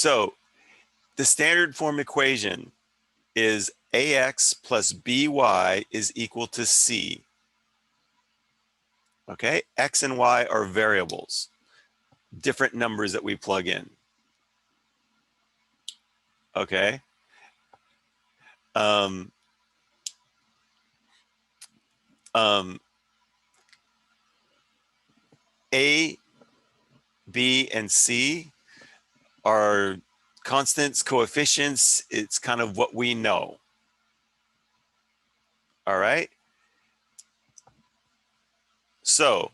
So the standard form equation is ax plus by is equal to c. Okay, x and y are variables, different numbers that we plug in. Okay. A, B, and C are constants, coefficients. It's kind of what we know. All right. So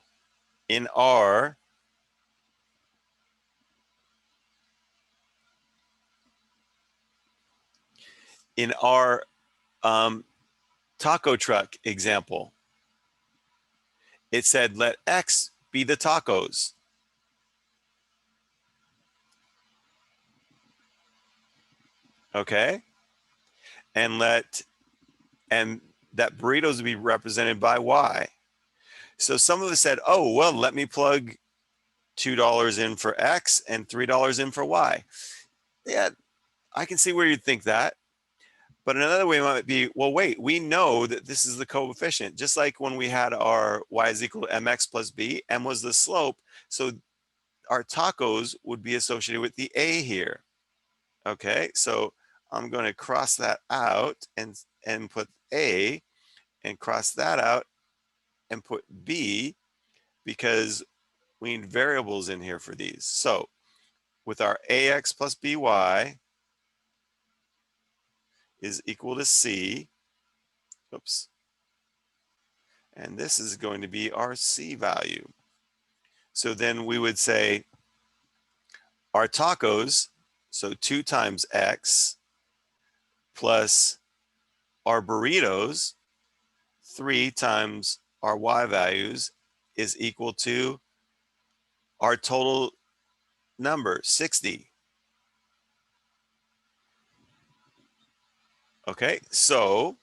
in our taco truck example, it said let X be the tacos. Okay. And that burritos be represented by Y. So some of us said, oh, well, let me plug $2 in for X and $3 in for Y. Yeah, I can see where you'd think that. But another way might be, well, wait, we know that this is the coefficient. Just like when we had our Y is equal to mx plus b, m was the slope. So our tacos would be associated with the A here. Okay, so I'm going to cross that out and put A, and cross that out and put B, because we need variables in here for these. So with our ax plus by is equal to c, oops, and this is going to be our c value. So then we would say our tacos, so 2 times x, plus our burritos, 3 times our y values, is equal to our total number, 60. Okay, so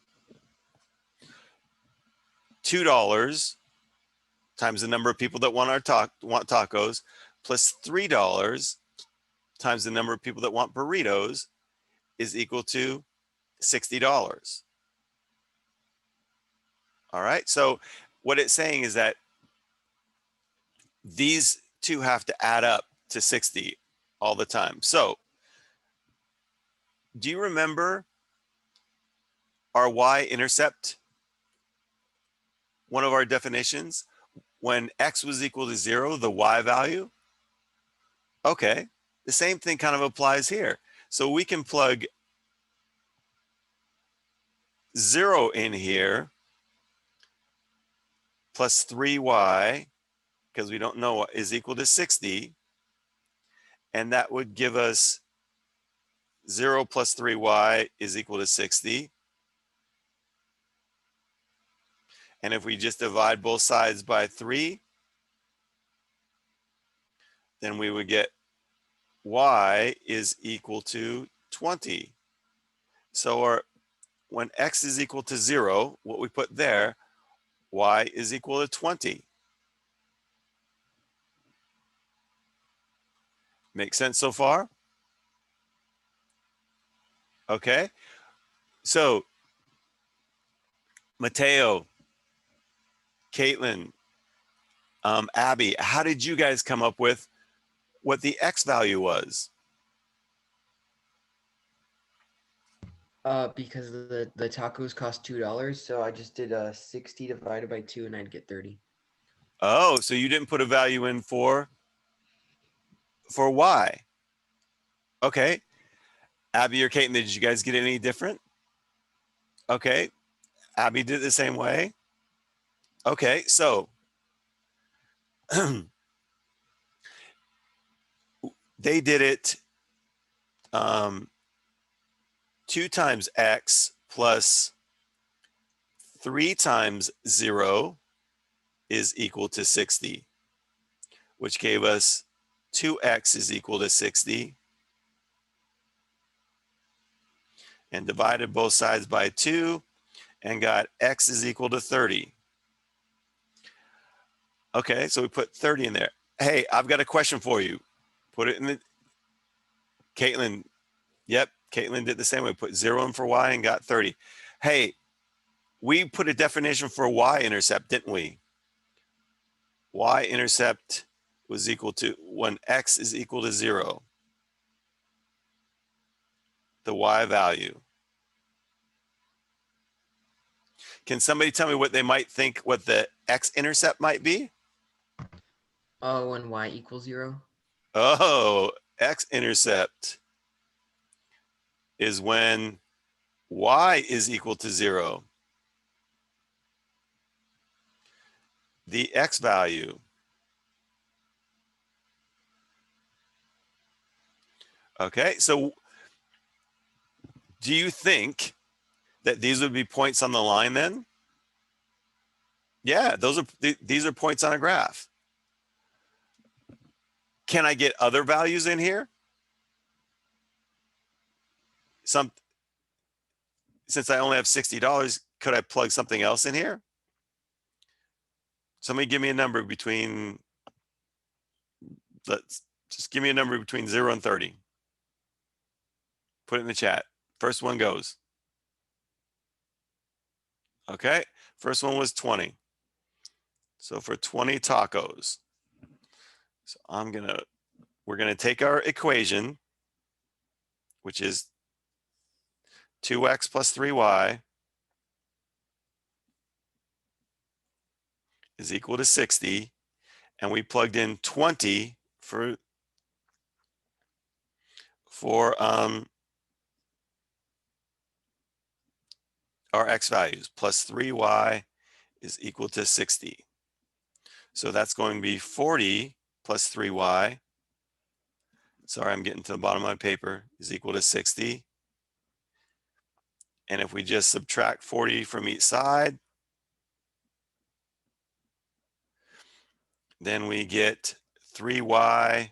$2 times the number of people that want tacos, plus $3 times the number of people that want burritos, is equal to $60. All right, so what it's saying is that these two have to add up to 60 all the time. So do you remember our y-intercept, one of our definitions? When x was equal to 0, the y value? Okay, the same thing kind of applies here. So we can plug 0 in here, plus 3y, because we don't know what is equal to 60. And that would give us 0 plus 3y is equal to 60. And if we just divide both sides by 3, then we would get y is equal to 20. So when x is equal to 0, what we put there, y is equal to 20. Make sense so far? Okay. So Mateo, Caitlin, Abby, how did you guys come up with what the x value was? Because the tacos cost $2, so I just did 60 divided by 2, and I'd get 30. Oh, so you didn't put a value in for y. Okay. Abby or Caitlin, did you guys get any different? Okay. Abby did it the same way. Okay, so they did it 2 times x plus 3 times 0 is equal to 60, which gave us 2x is equal to 60, and divided both sides by 2 and got x is equal to 30. Okay, so we put 30 in there. Hey, I've got a question for you. Put it in the Caitlin, yep, Caitlin did the same way, put 0 in for y and got 30. Hey, we put a definition for y-intercept, didn't we? Y-intercept was equal to when x is equal to 0, the y value. Can somebody tell me what they might think what the x-intercept might be? Oh, when y equals 0. Oh, x-intercept is when y is equal to 0. The x value. Okay, so do you think that these would be points on the line then? Yeah, these are points on a graph. Can I get other values in here? Since I only have $60, could I plug something else in here? Somebody give me a number between, let's just give me a number between 0 and 30. Put it in the chat. First one goes. Okay, first one was 20. So for 20 tacos, so we're gonna take our equation, which is 2x plus 3y is equal to 60. And we plugged in 20 for our x values, plus 3y is equal to 60. So that's going to be 40 plus 3y. Sorry, I'm getting to the bottom of my paper, is equal to 60. And if we just subtract 40 from each side, then we get 3y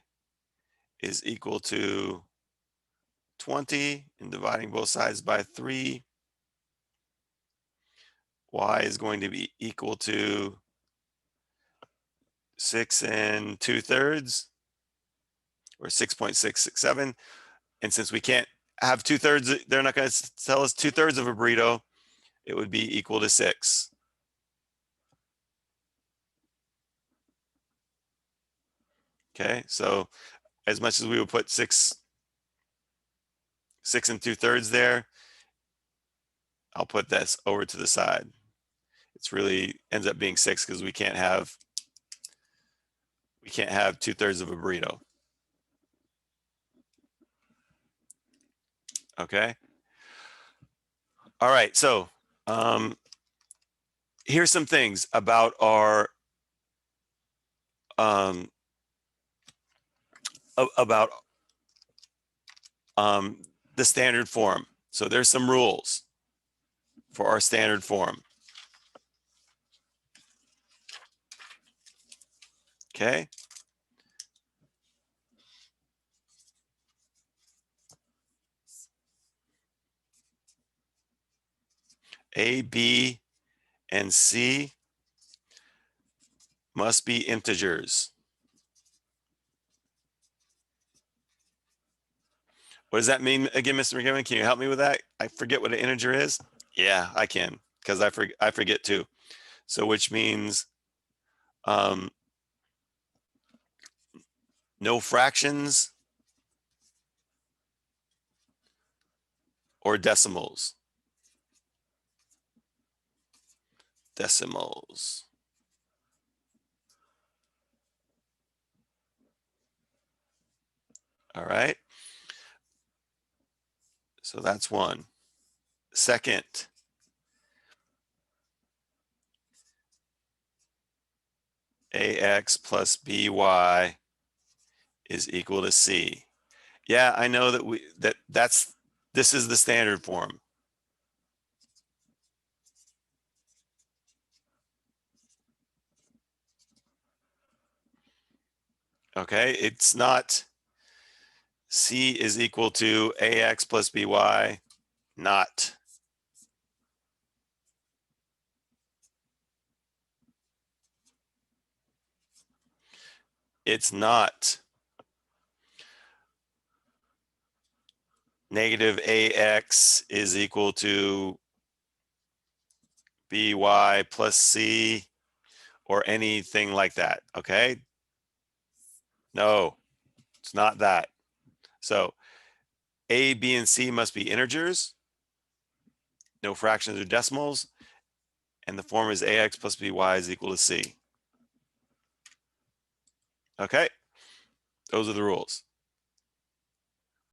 is equal to 20, and dividing both sides by 3, y is going to be equal to 6 2/3, or 6.667. And since we can't have 2/3, they're not going to tell us 2/3 of a burrito. It would be equal to 6. Okay, so as much as we would put 6 2/3 there, I'll put this over to the side. It's really ends up being 6 because we can't have 2/3 of a burrito. Okay. All right. So here's some things about our the standard form. So there's some rules for our standard form. Okay. A, B, and C must be integers. What does that mean again, Mr. McGibbon? Can you help me with that? I forget what an integer is. Yeah, I can, because I forget too. So which means no fractions or decimals. Decimals. All right. So that's one. Second, ax plus by is equal to c. Yeah, I know that this is the standard form. Okay, it's not c is equal to ax plus by, not. It's not. negative ax is equal to by plus c, or anything like that, okay? No, it's not that. So a, b, and c must be integers, no fractions or decimals, and the form is ax plus by is equal to c. Okay, those are the rules.